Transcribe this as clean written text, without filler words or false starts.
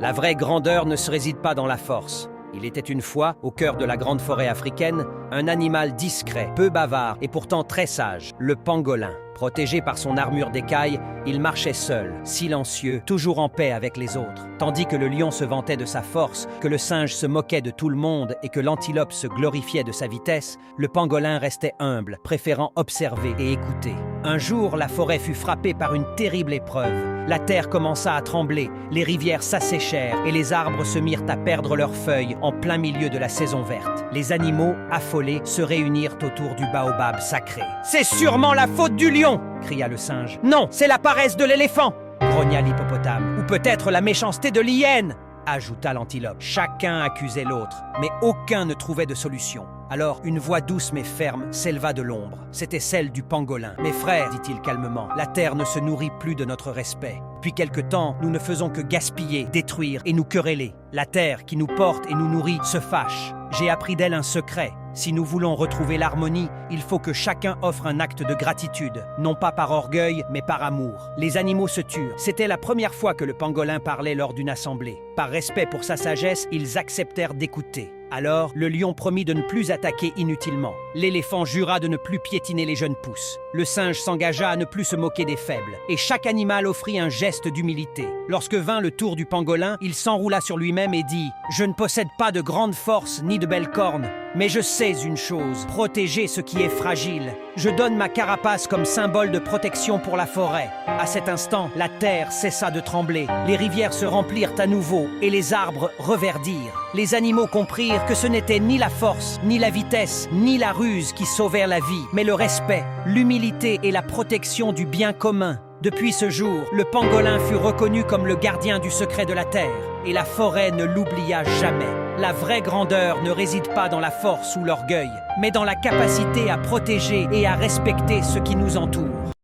La vraie grandeur ne se réside pas dans la force. Il était une fois, au cœur de la grande forêt africaine, un animal discret, peu bavard et pourtant très sage, le pangolin. Protégé par son armure d'écaille, il marchait seul, silencieux, toujours en paix avec les autres. Tandis que le lion se vantait de sa force, que le singe se moquait de tout le monde et que l'antilope se glorifiait de sa vitesse, le pangolin restait humble, préférant observer et écouter. Un jour, la forêt fut frappée par une terrible épreuve. La terre commença à trembler, les rivières s'asséchèrent et les arbres se mirent à perdre leurs feuilles en plein milieu de la saison verte. Les animaux, affolés, se réunirent autour du baobab sacré. « C'est sûrement la faute du lion !» cria le singe. « Non, c'est la paresse de l'éléphant !» grogna l'hippopotame. « Ou peut-être la méchanceté de l'hyène !» ajouta l'antilope. Chacun accusait l'autre, mais aucun ne trouvait de solution. Alors, une voix douce mais ferme s'éleva de l'ombre. C'était celle du pangolin. « Mes frères, dit-il calmement, la terre ne se nourrit plus de notre respect. Depuis quelque temps, nous ne faisons que gaspiller, détruire et nous quereller. La terre qui nous porte et nous nourrit se fâche. J'ai appris d'elle un secret. Si nous voulons retrouver l'harmonie, il faut que chacun offre un acte de gratitude, non pas par orgueil, mais par amour. Les animaux se turent. C'était la première fois que le pangolin parlait lors d'une assemblée. Par respect pour sa sagesse, ils acceptèrent d'écouter. Alors, le lion promit de ne plus attaquer inutilement. L'éléphant jura de ne plus piétiner les jeunes pousses. Le singe s'engagea à ne plus se moquer des faibles. Et chaque animal offrit un geste d'humilité. Lorsque vint le tour du pangolin, il s'enroula sur lui-même et dit « Je ne possède pas de grande force ni de belles cornes, mais je sais une chose, protéger ce qui est fragile. Je donne ma carapace comme symbole de protection pour la forêt. » À cet instant, la terre cessa de trembler. Les rivières se remplirent à nouveau et les arbres reverdirent. Les animaux comprirent que ce n'était ni la force, ni la vitesse, ni la ruse qui sauvèrent la vie, mais le respect, l'humilité et la protection du bien commun. Depuis ce jour, le pangolin fut reconnu comme le gardien du secret de la terre, et la forêt ne l'oublia jamais. La vraie grandeur ne réside pas dans la force ou l'orgueil, mais dans la capacité à protéger et à respecter ce qui nous entoure.